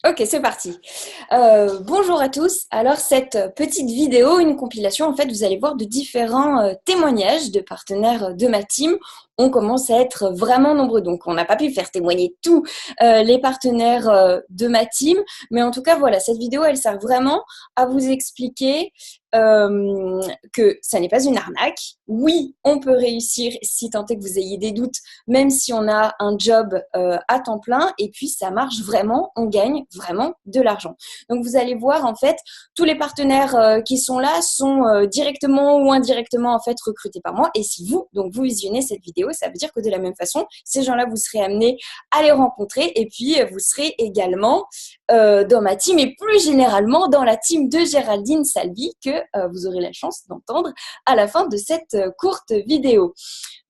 Ok, c'est parti. Bonjour à tous. Alors, cette petite vidéo, une compilation, en fait, vous allez voir de différents témoignages de partenaires de ma team. On commence à être vraiment nombreux, donc on n'a pas pu faire témoigner tous les partenaires de ma team. Mais en tout cas, voilà, cette vidéo, elle sert vraiment à vous expliquer que ça n'est pas une arnaque. Oui, on peut réussir si tant est que vous ayez des doutes, même si on a un job à temps plein. Et puis, ça marche vraiment, on gagne vraiment de l'argent. Donc, vous allez voir, en fait, tous les partenaires qui sont là sont directement ou indirectement, en fait, recrutés par moi. Et si vous, donc, vous visionnez cette vidéo, ça veut dire que de la même façon, ces gens-là, vous serez amenés à les rencontrer. Et puis, vous serez également dans ma team et plus généralement dans la team de Géraldine Salvi que vous aurez la chance d'entendre à la fin de cette courte vidéo.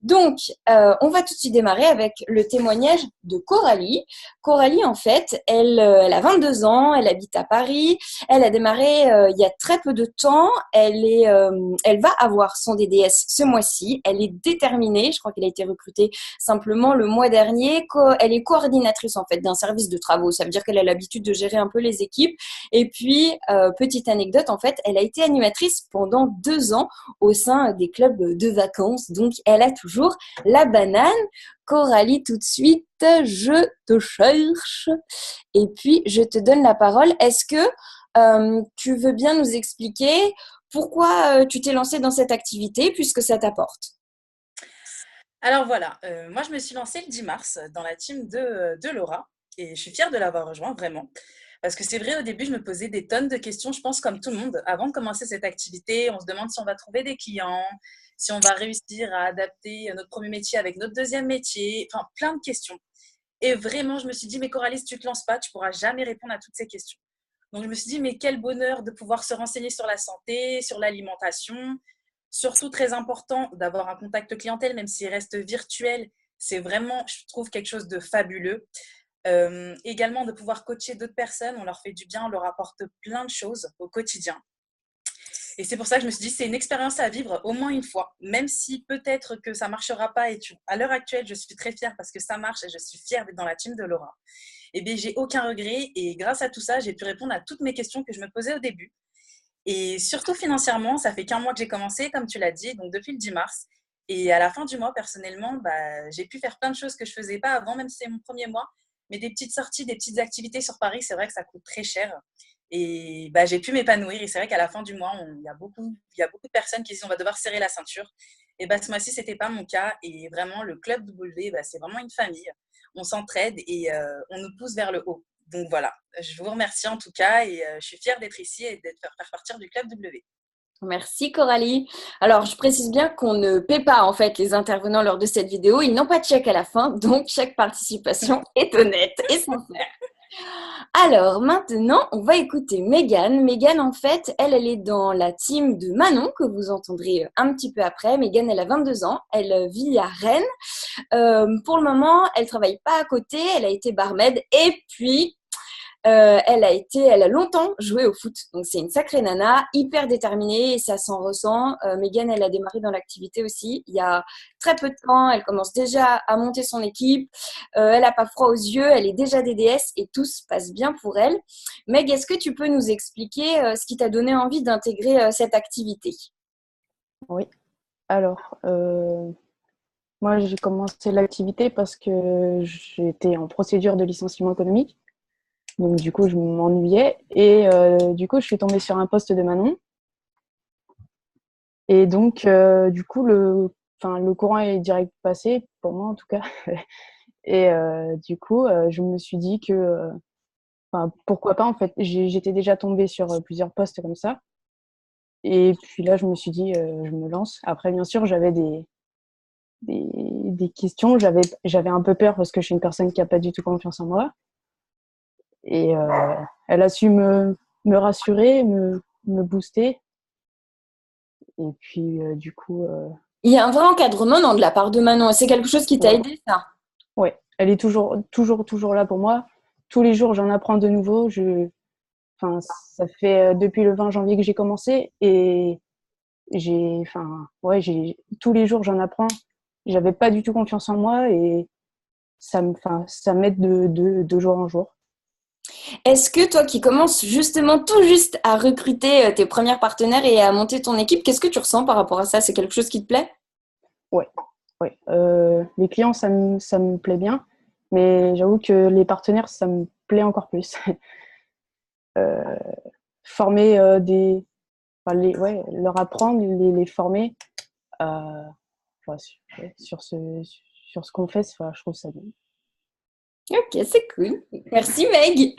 Donc, on va tout de suite démarrer avec le témoignage de Coralie. Coralie, en fait, elle a 22 ans, elle habite à Paris. Elle a démarré il y a très peu de temps. Elle va avoir son DDS ce mois-ci. Elle est déterminée. Je crois qu'elle a été recrutée simplement le mois dernier. Elle est coordinatrice, en fait, d'un service de travaux. Ça veut dire qu'elle a l'habitude de gérer un peu les équipes. Et puis, petite anecdote, en fait, elle a été animatrice pendant 2 ans au sein des clubs de vacances. Donc, elle a toujours la banane. Coralie, tout de suite, je te cherche. Et puis, je te donne la parole. Est-ce que tu veux bien nous expliquer pourquoi tu t'es lancée dans cette activité, puisque ça t'apporte? Alors voilà, moi je me suis lancée le 10 mars dans la team de Laura et je suis fière de l'avoir rejoint vraiment. Parce que c'est vrai, au début, je me posais des tonnes de questions, je pense comme tout le monde. Avant de commencer cette activité, on se demande si on va trouver des clients, si on va réussir à adapter notre premier métier avec notre deuxième métier, enfin plein de questions. Et vraiment, je me suis dit, mais Coralie, si tu te lances pas, tu pourras jamais répondre à toutes ces questions. Donc je me suis dit, mais quel bonheur de pouvoir se renseigner sur la santé, sur l'alimentation. Surtout très important d'avoir un contact clientèle, même s'il reste virtuel. C'est vraiment, je trouve, quelque chose de fabuleux. Également de pouvoir coacher d'autres personnes, on leur fait du bien, on leur apporte plein de choses au quotidien. Et c'est pour ça que je me suis dit, c'est une expérience à vivre au moins une fois, même si peut-être que ça ne marchera pas. À l'heure actuelle, je suis très fière parce que ça marche et je suis fière d'être dans la team de Laura. Et bien, j'ai aucun regret et grâce à tout ça, j'ai pu répondre à toutes mes questions que je me posais au début. Et surtout financièrement, ça fait qu'un mois que j'ai commencé, comme tu l'as dit, donc depuis le 10 mars. Et à la fin du mois, personnellement, j'ai pu faire plein de choses que je ne faisais pas avant, même si c'est mon premier mois. Mais des petites sorties, des petites activités sur Paris, c'est vrai que ça coûte très cher. Et j'ai pu m'épanouir. Et c'est vrai qu'à la fin du mois, il y a beaucoup de personnes qui disent on va devoir serrer la ceinture. Et ce mois-ci, ce n'était pas mon cas. Et vraiment, le Club W, c'est vraiment une famille. On s'entraide et on nous pousse vers le haut. Donc voilà, je vous remercie en tout cas et je suis fière d'être ici et d'être faire partir du Club W. Merci Coralie. Alors, je précise bien qu'on ne paie pas en fait les intervenants lors de cette vidéo. Ils n'ont pas de chèque à la fin, donc chaque participation est honnête et sincère. Alors maintenant, on va écouter Megan. Megan, en fait, elle est dans la team de Manon, que vous entendrez un petit peu après. Megan, elle a 22 ans, elle vit à Rennes. Pour le moment, elle travaille pas à côté, elle a été barmaid et puis elle a longtemps joué au foot, donc c'est une sacrée nana, hyper déterminée et ça s'en ressent. Megan, elle a démarré dans l'activité aussi il y a très peu de temps. Elle commence déjà à monter son équipe. Elle n'a pas froid aux yeux, elle est déjà DDS et tout se passe bien pour elle. Meg, est-ce que tu peux nous expliquer ce qui t'a donné envie d'intégrer cette activité? Oui. Alors, moi, j'ai commencé l'activité parce que j'étais en procédure de licenciement économique. Donc, du coup, je m'ennuyais. Et du coup, je suis tombée sur un poste de Manon. Et donc, du coup, le courant est direct passé, pour moi en tout cas. Et du coup, je me suis dit que, pourquoi pas, en fait. J'étais déjà tombée sur plusieurs postes comme ça. Et puis là, je me suis dit, je me lance. Après, bien sûr, j'avais des questions. J'avais un peu peur parce que je suis une personne qui n'a pas du tout confiance en moi. Et elle a su me rassurer, me booster. Et puis, du coup, Il y a un vrai encadrement non, de la part de Manon. C'est quelque chose qui t'a ouais, aidé, ça? ouais, elle est toujours là pour moi. Tous les jours, j'en apprends de nouveau. Ça fait depuis le 20 janvier que j'ai commencé et tous les jours, j'en apprends. J'avais pas du tout confiance en moi et ça m'aide de jour en jour. Est-ce que toi qui commences justement tout juste à recruter tes premiers partenaires et à monter ton équipe, qu'est-ce que tu ressens par rapport à ça? C'est quelque chose qui te plaît? Ouais, ouais. Les clients, ça me plaît bien, mais j'avoue que les partenaires, ça me plaît encore plus. Euh, former enfin, ouais, leur apprendre, les former enfin, sur ce qu'on fait, enfin, je trouve ça bien. Ok, c'est cool. Merci Meg.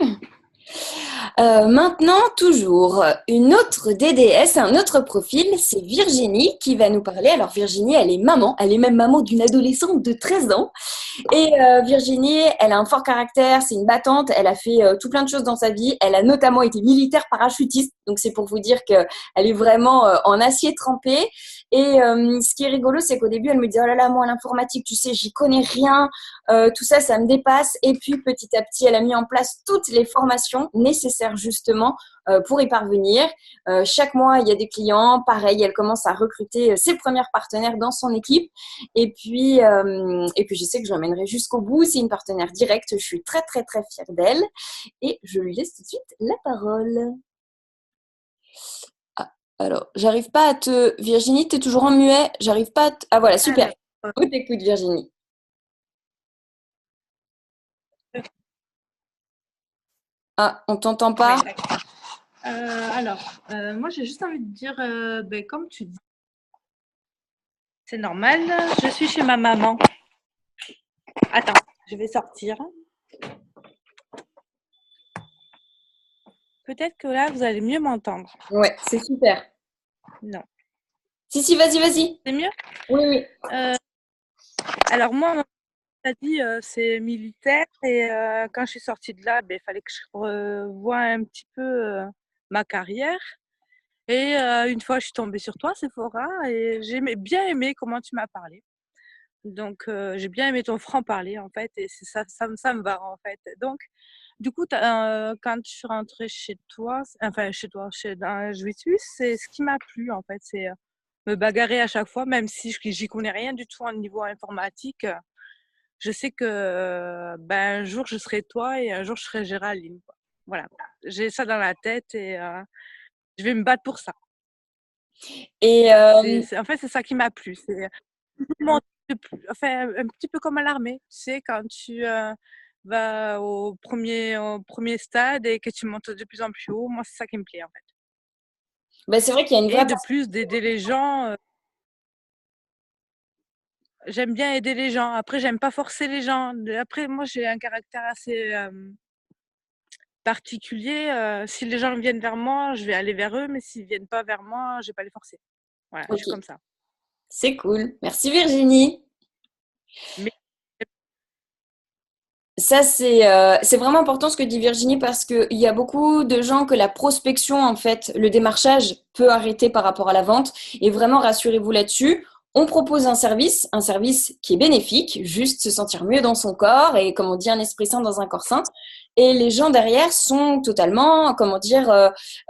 Maintenant, toujours, une autre DDS, un autre profil, c'est Virginie qui va nous parler. Alors Virginie, elle est maman, elle est même maman d'une adolescente de 13 ans. Et Virginie, elle a un fort caractère, c'est une battante, elle a fait tout plein de choses dans sa vie. Elle a notamment été militaire parachutiste, donc c'est pour vous dire qu'elle est vraiment en acier trempé. Et ce qui est rigolo, c'est qu'au début, elle me dit « Oh là là, moi, l'informatique, tu sais, j'y connais rien, tout ça, ça me dépasse. » Et puis, petit à petit, elle a mis en place toutes les formations nécessaires justement pour y parvenir. Chaque mois, il y a des clients. Pareil, elle commence à recruter ses premiers partenaires dans son équipe. Et puis, je sais que je l'emmènerai jusqu'au bout. C'est une partenaire directe. Je suis très, très, très fière d'elle. Et je lui laisse tout de suite la parole. Ah, alors, j'arrive pas à te... Virginie, tu es toujours en muet. J'arrive pas à te... Ah voilà, super. On t'écoute, Virginie. Ah, on t'entend pas. Oui, moi, j'ai juste envie de dire, comme tu dis, c'est normal. Je suis chez ma maman. Attends, je vais sortir. Peut-être que là, vous allez mieux m'entendre. Ouais, c'est super. Non. Si, vas-y, vas-y. C'est mieux? Oui, oui. Alors, moi, on m'a dit c'est militaire et quand je suis sortie de là, il fallait que je revoie un petit peu ma carrière. Et une fois, je suis tombée sur toi, Sephora, et j'ai bien aimé comment tu m'as parlé. Donc, j'ai bien aimé ton franc-parler, en fait, et c'est ça, ça me va, en fait. Donc, du coup, quand je suis rentrée chez toi, dans Jouissus, c'est ce qui m'a plu, en fait, c'est me bagarrer à chaque fois, même si j'y connais rien du tout au niveau informatique. Je sais que un jour, je serai toi et un jour, je serai Géraldine, quoi. Voilà, j'ai ça dans la tête et je vais me battre pour ça. Et En fait, c'est ça qui m'a plu. C'est enfin, un petit peu comme à l'armée. Tu sais, quand tu vas au premier stade et que tu montes de plus en plus haut, moi, c'est ça qui me plaît, en fait. c'est vrai qu'il y a une Et vraie... de plus, d'aider les gens. J'aime bien aider les gens. Après, j'aime pas forcer les gens. Après, moi, j'ai un caractère assez particulier. Si les gens viennent vers moi, je vais aller vers eux, mais s'ils viennent pas vers moi, je vais pas les forcer. Voilà, je suis comme ça. C'est cool. Merci Virginie. Mais Ça, c'est vraiment important ce que dit Virginie parce qu'il y a beaucoup de gens que la prospection, en fait, le démarchage peut arrêter par rapport à la vente. Et vraiment, rassurez-vous là-dessus. On propose un service qui est bénéfique, juste se sentir mieux dans son corps et, comme on dit, un esprit sain dans un corps sain. Et les gens derrière sont totalement,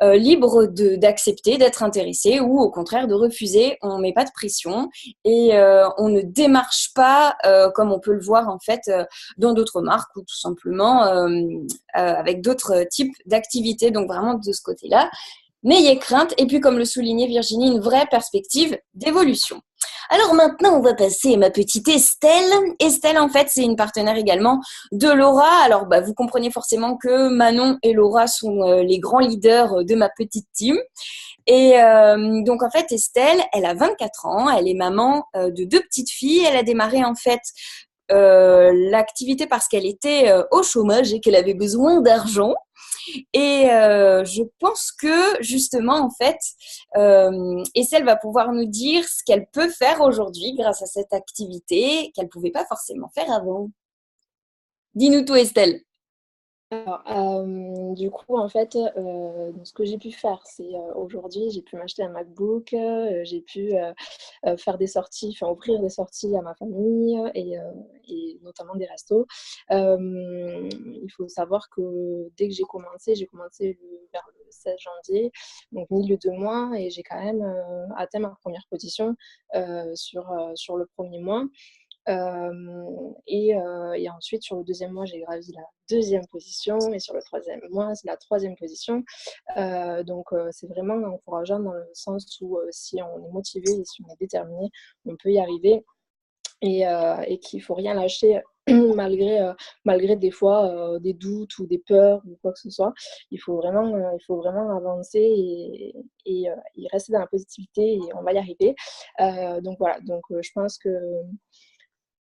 libres d'accepter, d'être intéressés ou au contraire de refuser. On ne met pas de pression et on ne démarche pas comme on peut le voir en fait dans d'autres marques ou tout simplement avec d'autres types d'activités. Donc vraiment de ce côté-là, n'ayez crainte. Et puis comme le soulignait Virginie, une vraie perspective d'évolution. Alors maintenant, on va passer à ma petite Estelle. Estelle, en fait, c'est une partenaire également de Laura. Alors, vous comprenez forcément que Manon et Laura sont les grands leaders de ma petite team. Et donc, en fait, Estelle, elle a 24 ans. Elle est maman de 2 petites filles. Elle a démarré, en fait, l'activité parce qu'elle était au chômage et qu'elle avait besoin d'argent. Et je pense que justement, en fait, Estelle va pouvoir nous dire ce qu'elle peut faire aujourd'hui grâce à cette activité qu'elle ne pouvait pas forcément faire avant. Dis-nous tout, Estelle. Alors, du coup, en fait, donc ce que j'ai pu faire, c'est aujourd'hui, j'ai pu m'acheter un MacBook, j'ai pu faire des sorties, enfin offrir des sorties à ma famille et notamment des restos. Il faut savoir que dès que j'ai commencé vers le 16 janvier, donc milieu de mois, et j'ai quand même atteint ma première position sur le premier mois. Et ensuite, sur le deuxième mois, j'ai gravi la deuxième position. Et sur le troisième mois, c'est la troisième position. Donc, c'est vraiment encourageant dans le sens où si on est motivé et si on est déterminé, on peut y arriver. Et qu'il ne faut rien lâcher malgré des fois des doutes ou des peurs ou quoi que ce soit. Il faut vraiment avancer et rester dans la positivité et on va y arriver. Donc voilà, je pense que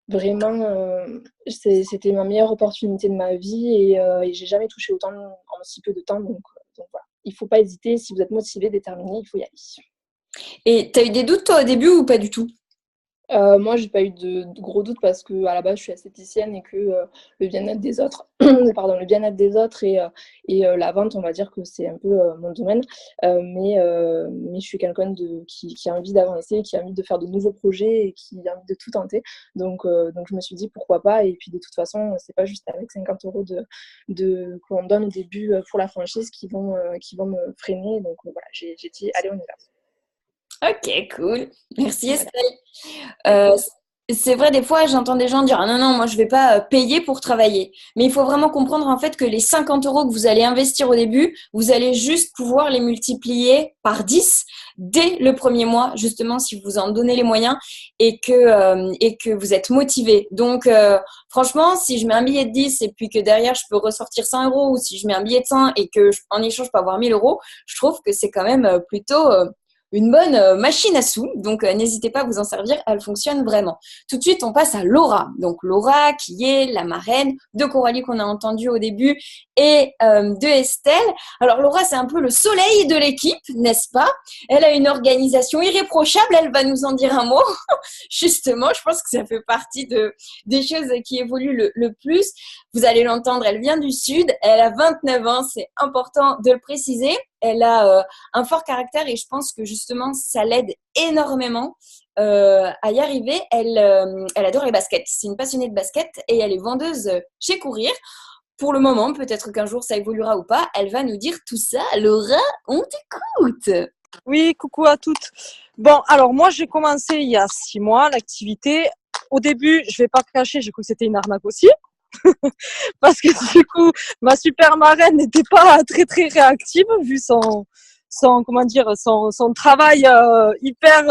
vraiment, c'était ma meilleure opportunité de ma vie et j'ai jamais touché autant en si peu de temps. Donc voilà, il ne faut pas hésiter. Si vous êtes motivé, déterminé, il faut y aller. Et tu as eu des doutes toi au début ou pas du tout? Moi, j'ai pas eu de gros doutes parce que à la base, je suis esthéticienne et que le bien-être des autres, le bien-être des autres et la vente, on va dire que c'est un peu mon domaine. Mais je suis quelqu'un qui a envie d'avancer, qui a envie de faire de nouveaux projets et qui a envie de tout tenter. Donc je me suis dit pourquoi pas. Et puis de toute façon, c'est pas juste avec 50 € qu'on donne au début pour la franchise qui vont me freiner. Donc voilà, j'ai dit allez, on y va. Ok, cool. Merci Estelle. Euh, c'est vrai, des fois, j'entends des gens dire ah non, non, moi je vais pas payer pour travailler. Mais il faut vraiment comprendre en fait que les 50 € que vous allez investir au début, vous allez juste pouvoir les multiplier par 10 dès le premier mois, justement, si vous en donnez les moyens et que vous êtes motivé. Donc, franchement, si je mets un billet de 10 et puis que derrière je peux ressortir 100 € ou si je mets un billet de 100 et que en échange je peux avoir 1000 €, je trouve que c'est quand même plutôt une bonne machine à sous. Donc, n'hésitez pas à vous en servir. Elle fonctionne vraiment. Tout de suite, on passe à Laura. Donc, Laura, qui est la marraine de Coralie qu'on a entendu au début et de Estelle. Alors, Laura, c'est un peu le soleil de l'équipe, n'est-ce pas? Elle a une organisation irréprochable. Elle va nous en dire un mot. Justement, je pense que ça fait partie des choses qui évoluent le plus. Vous allez l'entendre, elle vient du Sud. Elle a 29 ans. C'est important de le préciser. Elle a un fort caractère et je pense que justement, ça l'aide énormément à y arriver. Elle adore les baskets. C'est une passionnée de basket et elle est vendeuse chez Courir. Pour le moment, peut-être qu'un jour ça évoluera ou pas. Elle va nous dire tout ça. Laura, on t'écoute. Oui, coucou à toutes. Bon, alors moi, j'ai commencé il y a 6 mois l'activité. Au début, je vais pas cacher, j'ai cru que c'était une arnaque aussi. Parce que du coup, ma super marraine n'était pas très très réactive vu son travail hyper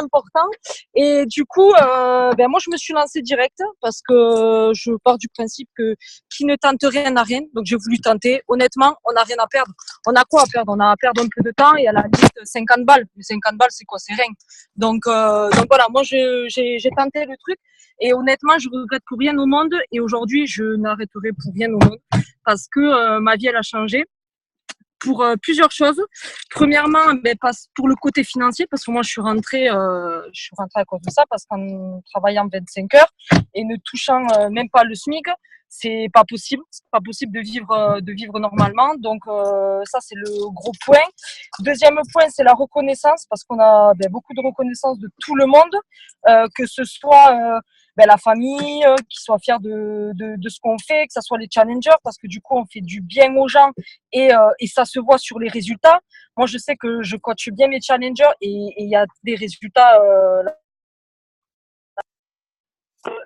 important. Et du coup, moi, je me suis lancée direct parce que je pars du principe que qui ne tente rien n'a rien. Donc, j'ai voulu tenter. Honnêtement, on n'a rien à perdre. On a quoi à perdre? On a à perdre un peu de temps et à la limite 50 balles. Mais 50 balles, c'est quoi? C'est rien. Donc voilà, moi, j'ai tenté le truc. Et honnêtement, je regrette pour rien au monde. Et aujourd'hui, je n'arrêterai pour rien au monde parce que ma vie, elle a changé pour plusieurs choses. Premièrement, pour le côté financier, parce que moi, je suis rentrée à cause de ça, parce qu'en travaillant 25 heures et ne touchant même pas le SMIC, c'est pas possible de vivre normalement. Donc ça, c'est le gros point. Deuxième point, c'est la reconnaissance, parce qu'on a beaucoup de reconnaissance de tout le monde, que ce soit la famille qui soit fière de ce qu'on fait, que ce soit les challengers, parce que du coup, on fait du bien aux gens et ça se voit sur les résultats. Moi, je sais que je coach bien mes challengers et il y a des résultats.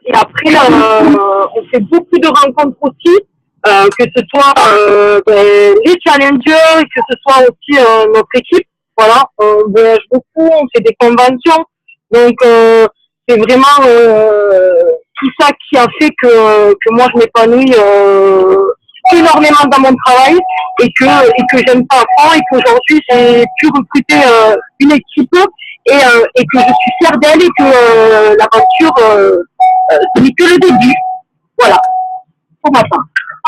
Et après, on fait beaucoup de rencontres aussi, que ce soit les challengers, que ce soit aussi notre équipe. Voilà, on voyage beaucoup, on fait des conventions. Donc, c'est vraiment tout ça qui a fait que moi, je m'épanouis énormément dans mon travail et que j'aime ça à fond et qu'aujourd'hui, j'ai pu recruter une équipe et que je suis fière d'elle et que l'aventure ce n'est que le début. Voilà, pour ma part.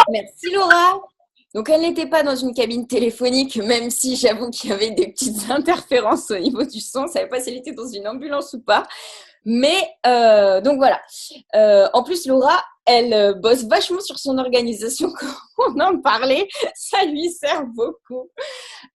Merci Laura. Donc, elle n'était pas dans une cabine téléphonique, même si j'avoue qu'il y avait des petites interférences au niveau du son. Je ne savais pas si elle était dans une ambulance ou pas. Mais, donc voilà. En plus, Laura, elle bosse vachement sur son organisation quand on en parlait. Ça lui sert beaucoup.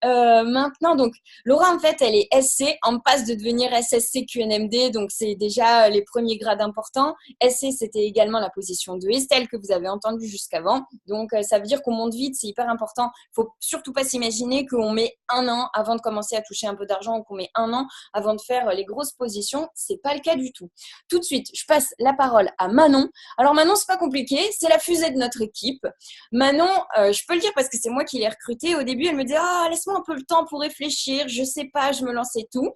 Maintenant, donc, Laura, en fait, elle est SC, en passe de devenir SSC QNMD, donc c'est déjà les premiers grades importants. SC, c'était également la position de Estelle que vous avez entendue jusqu'avant. Donc, ça veut dire qu'on monte vite, c'est hyper important. Il ne faut surtout pas s'imaginer qu'on met 1 an avant de commencer à toucher un peu d'argent ou qu'on met 1 an avant de faire les grosses positions. Ce n'est pas le cas du tout. Tout de suite, je passe la parole à Manon. Alors, Manon, ce n'est pas compliqué, c'est la fusée de notre équipe. Manon, je peux le dire parce que c'est moi qui l'ai recrutée. Au début, elle me dit « Ah, laisse-moi un peu le temps pour réfléchir, je sais pas, je me lançais tout. »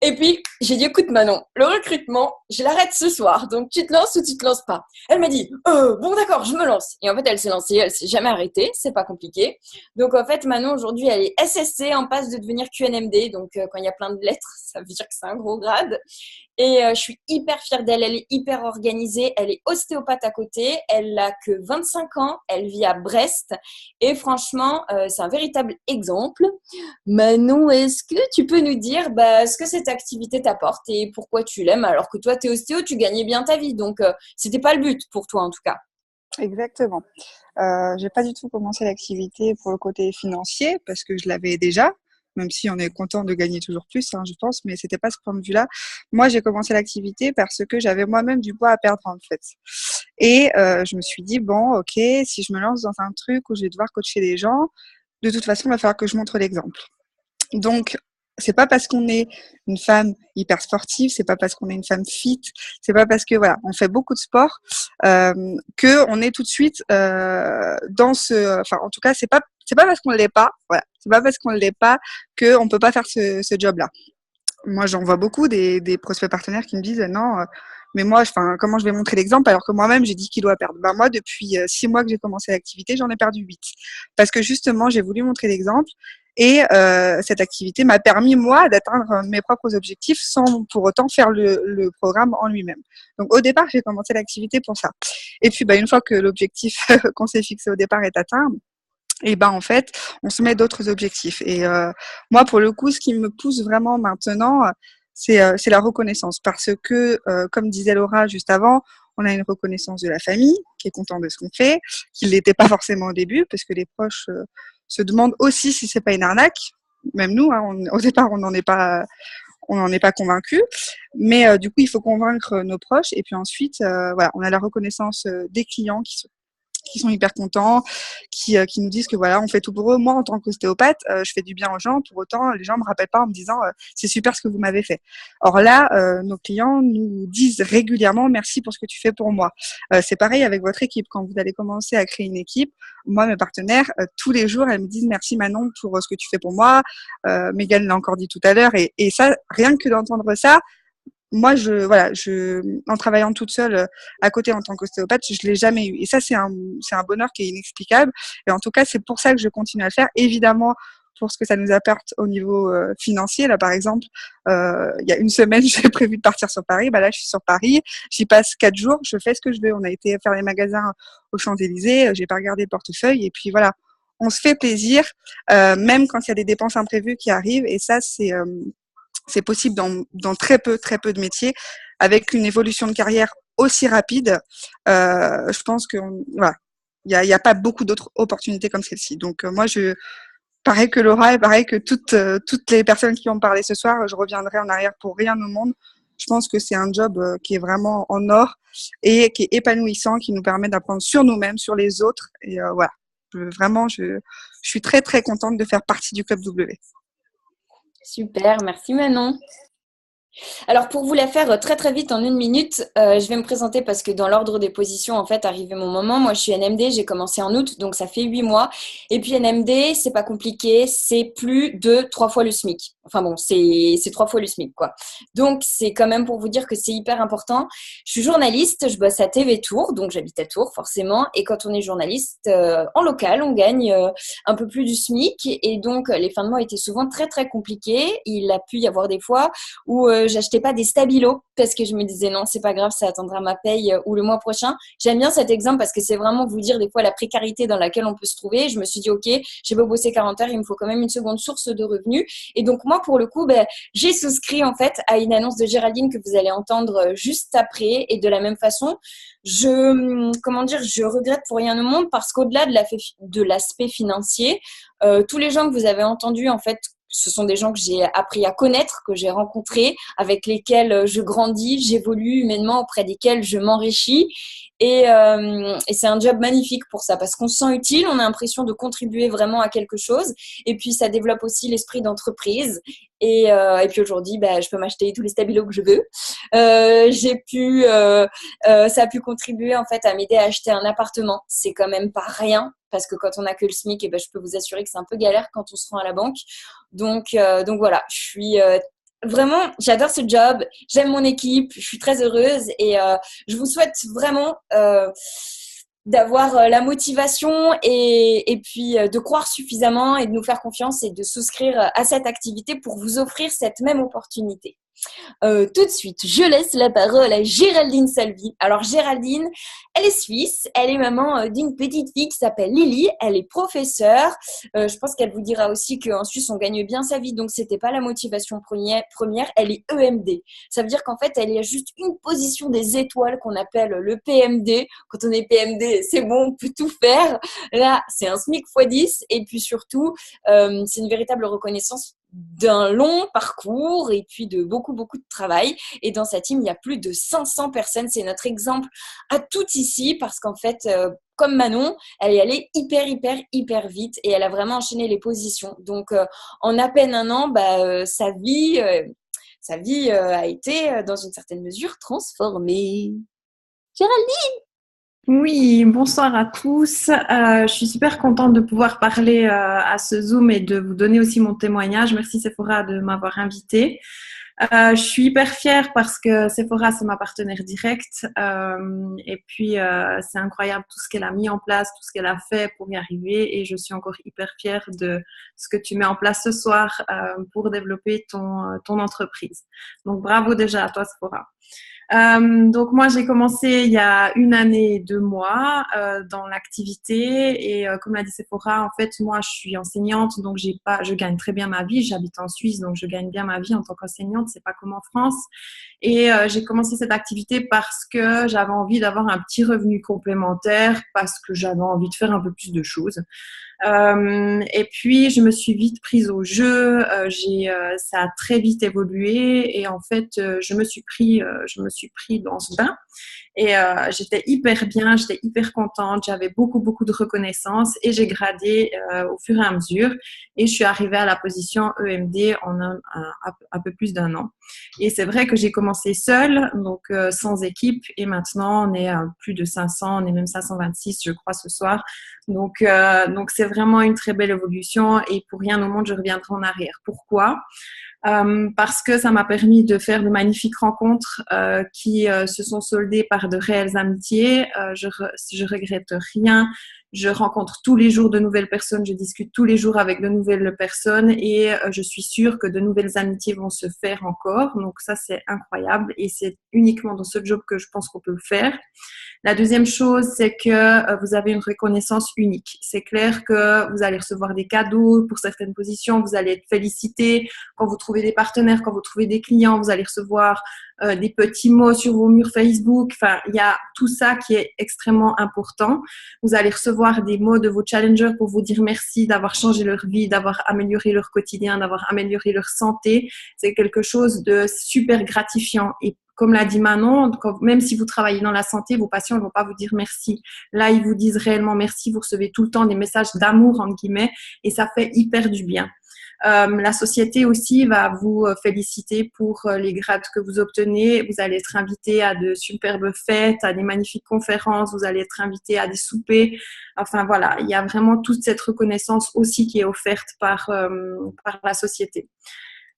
Et puis, j'ai dit, écoute Manon, le recrutement, je l'arrête ce soir, donc tu te lances ou tu te lances pas. Elle m'a dit, bon d'accord, je me lance. Et en fait, elle s'est lancée, elle s'est jamais arrêtée, c'est pas compliqué. Donc en fait, Manon, aujourd'hui, elle est SSC en passe de devenir QNMD, donc quand il y a plein de lettres, ça veut dire que c'est un gros grade. Et je suis hyper fière d'elle, elle est hyper organisée, elle est ostéopathe à côté, elle n'a que 25 ans, elle vit à Brest et franchement, c'est un véritable exemple. Manon, est-ce que tu peux nous dire ce que cette activité t'apporte et pourquoi tu l'aimes alors que toi, tu es ostéo, tu gagnais bien ta vie, donc c'était pas le but pour toi en tout cas. Exactement. J'ai pas du tout commencé l'activité pour le côté financier parce que je l'avais déjà, même si on est content de gagner toujours plus, je pense, mais c'était pas ce point de vue-là. Moi, j'ai commencé l'activité parce que j'avais moi-même du poids à perdre en fait. Et je me suis dit, bon, ok, si je me lance dans un truc où je vais devoir coacher des gens, de toute façon, il va falloir que je montre l'exemple. Donc, c'est pas parce qu'on est une femme hyper sportive, c'est pas parce qu'on est une femme fit, c'est pas parce que voilà, on fait beaucoup de sport que on est tout de suite dans ce. Enfin, en tout cas, c'est pas parce qu'on l'est pas. Voilà, c'est pas parce qu'on l'est pas que on peut pas faire ce job-là. Moi, j'en vois beaucoup des prospects partenaires qui me disent non, mais moi, comment je vais montrer l'exemple alors que moi-même j'ai 10 kilos à perdre. Ben moi, depuis 6 mois que j'ai commencé l'activité, j'en ai perdu 8 parce que justement, j'ai voulu montrer l'exemple. Et cette activité m'a permis, moi, d'atteindre mes propres objectifs sans pour autant faire le programme en lui-même. Donc, au départ, j'ai commencé l'activité pour ça. Et puis, une fois que l'objectif qu'on s'est fixé au départ est atteint, et en fait, on se met d'autres objectifs. Et moi, pour le coup, ce qui me pousse vraiment maintenant, c'est la reconnaissance. Parce que, comme disait Laura juste avant, on a une reconnaissance de la famille qui est content de ce qu'on fait, qui ne l'était pas forcément au début, parce que les proches se demandent aussi si c'est pas une arnaque. Même nous, au départ, on n'en est pas convaincus. Mais du coup, il faut convaincre nos proches. Et puis ensuite, voilà, on a la reconnaissance des clients qui sont hyper contents, qui nous disent que voilà, on fait tout pour eux. Moi, en tant qu'ostéopathe, je fais du bien aux gens. Pour autant, les gens me rappellent pas en me disant c'est super ce que vous m'avez fait. Or là, nos clients nous disent régulièrement merci pour ce que tu fais pour moi. C'est pareil avec votre équipe. Quand vous allez commencer à créer une équipe, moi, mes partenaires, tous les jours, elles me disent merci Manon pour ce que tu fais pour moi. Mégane l'a encore dit tout à l'heure. Et ça, rien que d'entendre ça, moi, en travaillant toute seule à côté en tant qu'ostéopathe, je l'ai jamais eu. Et ça, c'est un bonheur qui est inexplicable. Et en tout cas, c'est pour ça que je continue à le faire. Évidemment, pour ce que ça nous apporte au niveau financier. Là, par exemple, il y a une semaine, j'ai prévu de partir sur Paris. Là, je suis sur Paris. J'y passe 4 jours. Je fais ce que je veux. On a été faire les magasins aux Champs-Élysées. J'ai pas regardé le portefeuille. Et puis voilà, on se fait plaisir, même quand il y a des dépenses imprévues qui arrivent. Et ça, c'est possible dans très peu de métiers. Avec une évolution de carrière aussi rapide, je pense que voilà, il y a pas beaucoup d'autres opportunités comme celle-ci. Donc moi, pareil que Laura et pareil que toutes les personnes qui ont parlé ce soir, je reviendrai en arrière pour rien au monde. Je pense que c'est un job qui est vraiment en or et qui est épanouissant, qui nous permet d'apprendre sur nous-mêmes, sur les autres. Et voilà, je suis très très contente de faire partie du Club W. Super, merci Manon. Alors, pour vous la faire très très vite en 1 minute, je vais me présenter parce que dans l'ordre des positions, en fait, arrivé mon moment. Moi, je suis NMD, j'ai commencé en août, donc ça fait 8 mois. Et puis NMD, c'est pas compliqué, c'est plus de 3 fois le SMIC. Enfin bon, c'est 3 fois le SMIC, quoi. Donc, c'est quand même pour vous dire que c'est hyper important. Je suis journaliste, je bosse à TV Tours, donc j'habite à Tours, forcément. Et quand on est journaliste, en local, on gagne un peu plus du SMIC. Et donc, les fins de mois étaient souvent très très compliquées. Il a pu y avoir des fois où j'achetais pas des stabilos parce que je me disais non, c'est pas grave, ça attendra ma paye ou le mois prochain. J'aime bien cet exemple parce que c'est vraiment vous dire des fois la précarité dans laquelle on peut se trouver. Je me suis dit ok, j'ai beau bosser 40 heures, il me faut quand même une seconde source de revenus. Et donc moi moi, pour le coup, j'ai souscrit en fait à une annonce de Géraldine que vous allez entendre juste après. Et de la même façon, je regrette pour rien au monde parce qu'au-delà de l'aspect financier, tous les gens que vous avez entendus, en fait, ce sont des gens que j'ai appris à connaître, que j'ai rencontrés, avec lesquels je grandis, j'évolue humainement, auprès desquels je m'enrichis. Et c'est un job magnifique pour ça, parce qu'on se sent utile, on a l'impression de contribuer vraiment à quelque chose. Et puis, ça développe aussi l'esprit d'entreprise. Et puis aujourd'hui, je peux m'acheter tous les stabilos que je veux. Ça a pu contribuer en fait à m'aider à acheter un appartement. C'est quand même pas rien, parce que quand on n'a que le SMIC, je peux vous assurer que c'est un peu galère quand on se rend à la banque. Donc voilà, je suis vraiment, j'adore ce job, j'aime mon équipe, je suis très heureuse et je vous souhaite vraiment d'avoir la motivation et puis de croire suffisamment et de nous faire confiance et de souscrire à cette activité pour vous offrir cette même opportunité. Tout de suite, je laisse la parole à Géraldine Salvi. Alors Géraldine, elle est suisse, elle est maman d'une petite fille qui s'appelle Lily, elle est professeure. Je pense qu'elle vous dira aussi qu'en Suisse, on gagne bien sa vie, donc c'était pas la motivation première, elle est EMD. Ça veut dire qu'en fait, elle est juste une position des étoiles qu'on appelle le PMD. Quand on est PMD, c'est bon, on peut tout faire. Là, c'est un SMIC x 10 et puis surtout, c'est une véritable reconnaissance d'un long parcours et puis de beaucoup de travail. Et dans sa team, il y a plus de 500 personnes. C'est notre exemple à toutes ici parce qu'en fait, comme Manon, elle est allée hyper vite et elle a vraiment enchaîné les positions. Donc, en à peine un an, sa vie a été, dans une certaine mesure, transformée. Géraldine! Oui, bonsoir à tous. Je suis super contente de pouvoir parler à ce Zoom et de vous donner aussi mon témoignage. Merci Sephora de m'avoir invitée. Je suis hyper fière parce que Sephora, c'est ma partenaire directe. Et puis, c'est incroyable tout ce qu'elle a mis en place, tout ce qu'elle a fait pour y arriver. Et je suis encore hyper fière de ce que tu mets en place ce soir pour développer ton entreprise. Donc, bravo déjà à toi, Sephora. Donc moi j'ai commencé il y a 1 année et 2 mois dans l'activité et comme l'a dit Sephora, en fait moi je suis enseignante donc je gagne très bien ma vie, j'habite en Suisse donc je gagne bien ma vie en tant qu'enseignante, c'est pas comme en France et j'ai commencé cette activité parce que j'avais envie d'avoir un petit revenu complémentaire parce que j'avais envie de faire un peu plus de choses. Et puis je me suis vite prise au jeu, ça a très vite évolué et en fait je me suis pris dans ce bain et j'étais hyper bien, j'étais hyper contente, j'avais beaucoup de reconnaissance et j'ai gradé au fur et à mesure et je suis arrivée à la position EMD en un peu plus d'1 an. Et c'est vrai que j'ai commencé seule, donc sans équipe et maintenant on est à plus de 500, on est même 526 je crois ce soir. Donc c'est vraiment une très belle évolution et pour rien au monde je reviendrai en arrière. Pourquoi ? Parce que ça m'a permis de faire de magnifiques rencontres qui se sont soldées par de réelles amitiés. Je regrette rien. Je rencontre tous les jours de nouvelles personnes, je discute tous les jours avec de nouvelles personnes et je suis sûre que de nouvelles amitiés vont se faire encore. Donc ça, c'est incroyable et c'est uniquement dans ce job que je pense qu'on peut le faire. La deuxième chose, c'est que vous avez une reconnaissance unique. C'est clair que vous allez recevoir des cadeaux pour certaines positions, vous allez être félicité quand vous trouvez des partenaires, quand vous trouvez des clients, vous allez recevoir des petits mots sur vos murs Facebook. Enfin, il y a tout ça qui est extrêmement important. Vous allez recevoir des mots de vos challengers pour vous dire merci d'avoir changé leur vie, d'avoir amélioré leur quotidien, d'avoir amélioré leur santé. C'est quelque chose de super gratifiant. Et comme l'a dit Manon, même si vous travaillez dans la santé, vos patients ne vont pas vous dire merci. Là, ils vous disent réellement merci. Vous recevez tout le temps des messages d'amour, entre guillemets, et ça fait hyper du bien. La société aussi va vous féliciter pour les grades que vous obtenez. Vous allez être invité à de superbes fêtes, à des magnifiques conférences. Vous allez être invité à des soupers. Enfin, voilà, il y a vraiment toute cette reconnaissance aussi qui est offerte par la société.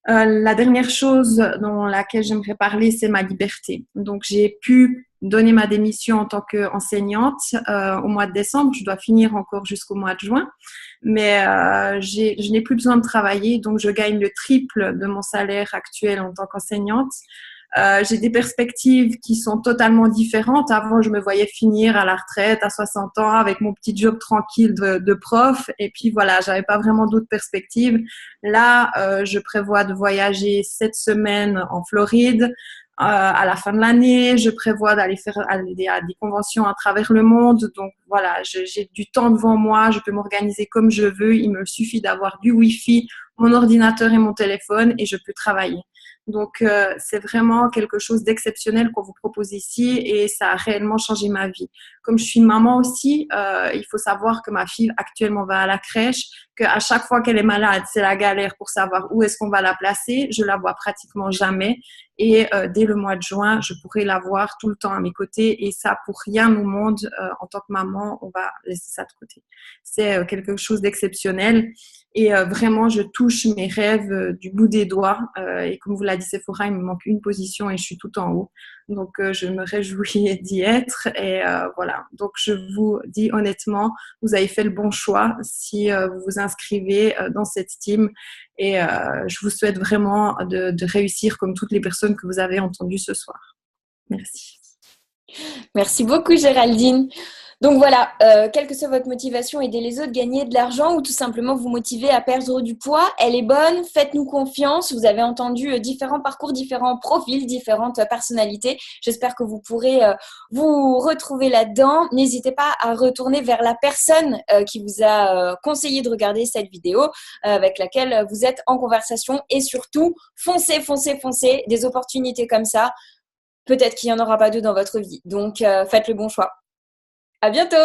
La dernière chose dont laquelle j'aimerais parler, c'est ma liberté. Donc, j'ai pu donner ma démission en tant qu'enseignante au mois de décembre. Je dois finir encore jusqu'au mois de juin. Mais je n'ai plus besoin de travailler, donc je gagne le triple de mon salaire actuel en tant qu'enseignante. J'ai des perspectives qui sont totalement différentes. Avant, je me voyais finir à la retraite à 60 ans avec mon petit job tranquille de prof. Et puis voilà, j'avais pas vraiment d'autres perspectives. Là, je prévois de voyager 7 semaines en Floride. À la fin de l'année, je prévois d'aller faire à des conventions à travers le monde. Donc voilà, j'ai du temps devant moi, je peux m'organiser comme je veux. Il me suffit d'avoir du Wi-Fi, mon ordinateur et mon téléphone et je peux travailler. Donc c'est vraiment quelque chose d'exceptionnel qu'on vous propose ici et ça a réellement changé ma vie. Comme je suis maman aussi, il faut savoir que ma fille actuellement va à la crèche, qu'à chaque fois qu'elle est malade, c'est la galère pour savoir où est-ce qu'on va la placer. Je la vois pratiquement jamais. Et dès le mois de juin, je pourrai l'avoir tout le temps à mes côtés. Et ça, pour rien au monde, en tant que maman, on va laisser ça de côté. C'est quelque chose d'exceptionnel. Et vraiment, je touche mes rêves du bout des doigts. Et comme vous l'a dit Sephora, il me manque une position et je suis tout en haut. Donc, je me réjouis d'y être. Et voilà. Donc, je vous dis honnêtement, vous avez fait le bon choix si vous vous inscrivez dans cette team. Et je vous souhaite vraiment de réussir comme toutes les personnes que vous avez entendues ce soir. Merci. Merci beaucoup, Géraldine. Donc voilà, quelle que soit votre motivation, aider les autres, gagner de l'argent ou tout simplement vous motiver à perdre du poids, elle est bonne, faites-nous confiance. Vous avez entendu différents parcours, différents profils, différentes personnalités. J'espère que vous pourrez vous retrouver là-dedans. N'hésitez pas à retourner vers la personne qui vous a conseillé de regarder cette vidéo avec laquelle vous êtes en conversation et surtout, foncez, foncez, foncez. Des opportunités comme ça, peut-être qu'il n'y en aura pas deux dans votre vie. Donc, faites le bon choix. À bientôt!